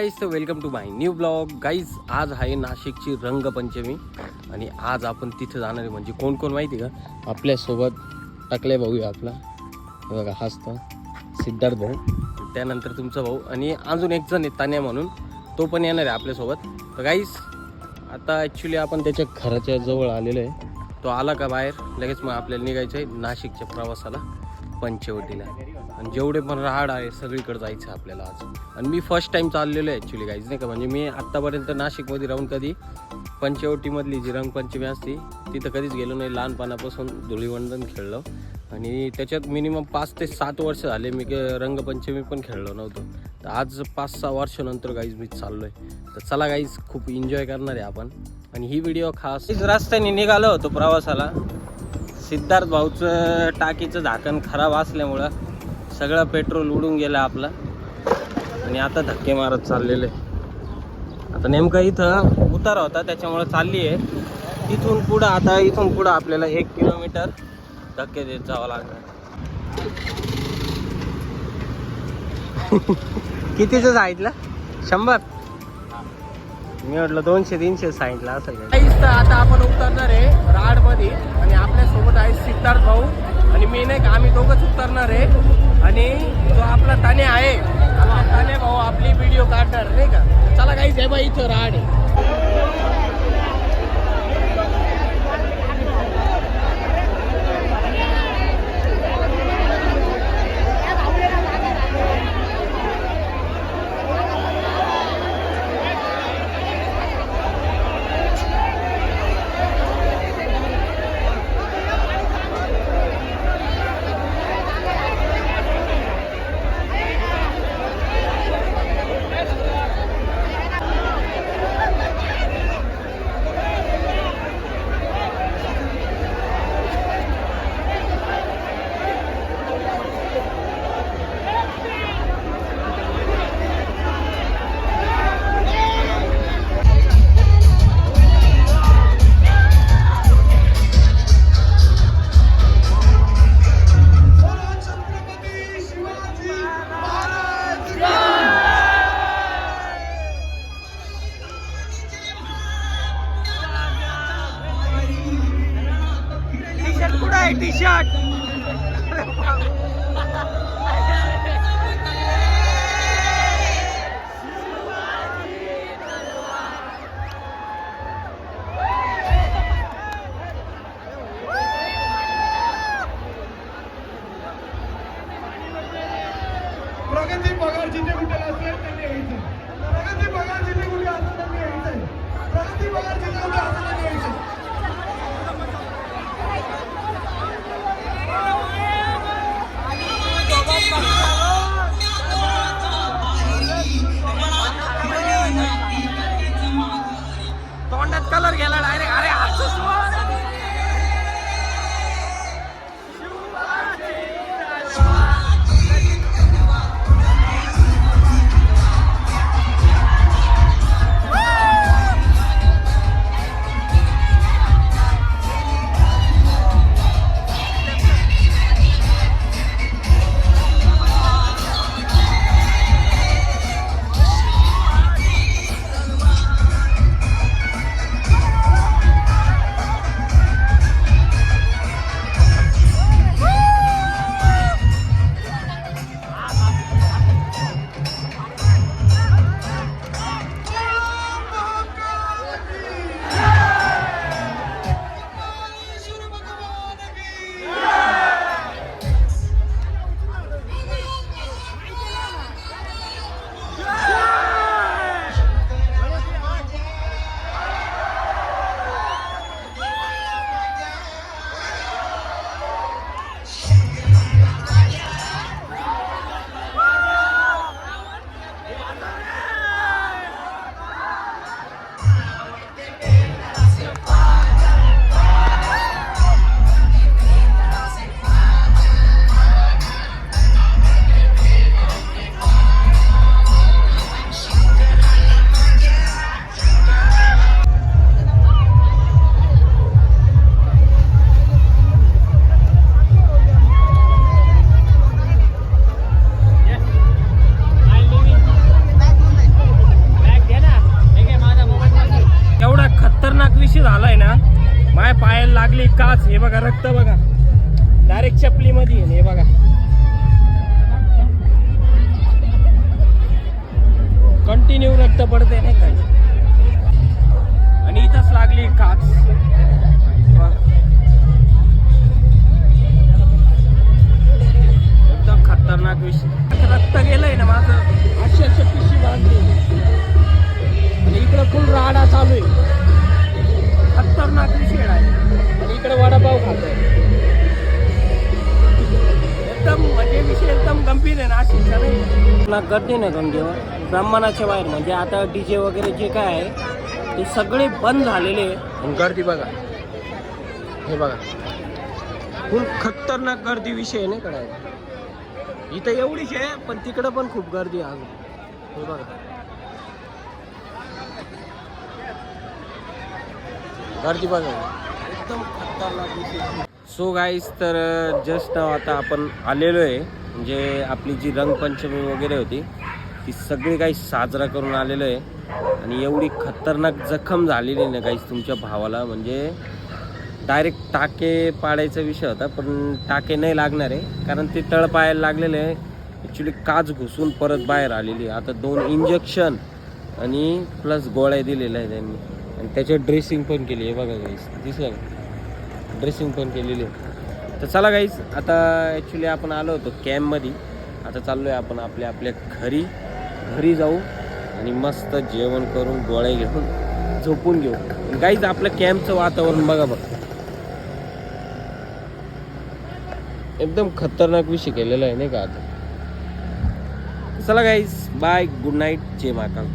Guys, तर welcome to my new blog. Guys, आज आहे नाशिकची रंगपंचमी आणि आज आपण तिथे जाणार आहे. म्हणजे कोण कोण माहिती का? आपल्यासोबत टाकले भाऊ आहे आपला, हे बघा हसतो सिद्धार्थ भाऊ, त्यानंतर तुमचा भाऊ आणि अजून एक जण आहे तान्या म्हणून, तो पण येणार आहे आपल्यासोबत. तर गाईज, आता ॲक्च्युली आपण त्याच्या घराच्या जवळ आलेलो आहे. तो आला का बाहेर लगेच मग आपल्याला निघायचं आहे नाशिकच्या प्रवासाला, पंचवटीला. आणि जेवढे पण राहाड आहे सगळीकडे जायचं आहे आपल्याला आज. आणि मी फर्स्ट टाईम चाललेलो आहे ॲक्च्युली गाईज, नाही का. म्हणजे मी आत्तापर्यंत नाशिकमध्ये राहून कधी पंचवटीमधली जी रंगपंचमी असते तिथं कधीच गेलो नाही. लहानपणापासून धुळीवंदन खेळलो आणि त्याच्यात मिनिमम 5 ते 7 वर्ष झाले मी रंगपंचमी पण खेळलो नव्हतो. तर आज 5-6 वर्षानंतर गाईज मी चाललो आहे. तर चला गाईज, खूप एन्जॉय करणार आहे आपण. आणि ही व्हिडिओ खास रस्त्याने निघालो होतो प्रवासाला. सिद्धार्थ भाऊचं टाकीचं झाकण खराब असल्यामुळं सगळं पेट्रोल उडून गेलं आपलं आणि आता धक्के मारत चाललेले. आता नेमका इथं उतारा होता त्याच्यामुळं चालली आहे. इथून पुढं आपल्याला 1 किलोमीटर धक्के देत जावं लागणार. कितीचं सांगितलं? 100? मी म्हटलं 200-300 सांगितलं असेल. तर आता आपण उतरणार आहे राडमध्ये आणि आपल्यासोबत आहे सिद्धार्थ भाऊ आणि मी, नाही का. आम्ही दोघंच उतरणार आहे आणि जो आपला ताने आहे, आपला ताने भाऊ आपली व्हिडिओ काढणार, नाही का. चला काहीच आहे बाई, इथं राड आहे. टी-शर्ट प्रगती पगार जिथे कुठे असेल त्यांनी यायचं. प्रगती पगार जिथे कुठे असेल त्यांनी यायचं. प्रगती पगार जिथे कुठे असेल त्यांनी यायचं. पायाला लागली काच, हे बघा रक्त बघा डायरेक्ट चपली मध्ये, हे बघा कंटिन्यू रक्त पडते नाही काय, आणि इथंच लागली काच. एकदम खतरनाक विषय. रक्त गेलंय ना माझं, अक्षरशः पिशी बांधली आणि इकडं फुल राडा चालू आहे. खतरनाक विषय आहे. आणि इकडे वडापाव खातोय. एकदम म्हणजे विषय एकदम गंभीर आहे. नाशिकचा नाही ना, गर्दी नाही गंगेवर ब्राह्मणाच्या बाहेर. म्हणजे आता डीजे वगैरे जे काय आहे ते सगळे बंद झालेले आहे. आणि गर्दी बघा, हे बघा फुल खतरनाक गर्दी विषय नाही कळायला. इथं एवढीच आहे, पण तिकडं पण खूप गर्दी आहे अजून. हे बघा गर्दी बघा, एकदम खतरनाक विषय. सो गाईस, तर जस्ट आता आपण आलेलो आहे. म्हणजे आपली जी रंगपंचमी वगैरे होती ती सगळी काही साजरा करून आलेलो आहे. आणि एवढी खतरनाक जखम झालेली ना गाईस तुमच्या भावाला, म्हणजे डायरेक्ट टाके पाडायचा विषय होता, पण टाके नाही लागणार आहे कारण ते तळपायाला लागलेले आहे. ॲक्च्युली काच घुसून परत बाहेर आलेली आहे. आता 2 इंजेक्शन आणि प्लस गोळ्या दिलेल्या आहे त्यांनी, आणि त्याच्यात ड्रेसिंग पण केली आहे बघा गाईस, दिसलं का, ड्रेसिंग पण केलेली आहे. तर चला गाईस, आता ॲक्च्युली आपण आलो होतो कॅम्पमध्ये. आता चाललो आहे आपण आपल्या घरी जाऊ आणि मस्त जेवण करून गोळ्या घेऊन झोपून घेऊ. गाईस आपलं कॅम्पचं वातावरण बघा एकदम खतरनाक विषय केलेला आहे नाही का. आता चला गाईस, बाय, गुड नाईट, जय महाकाल.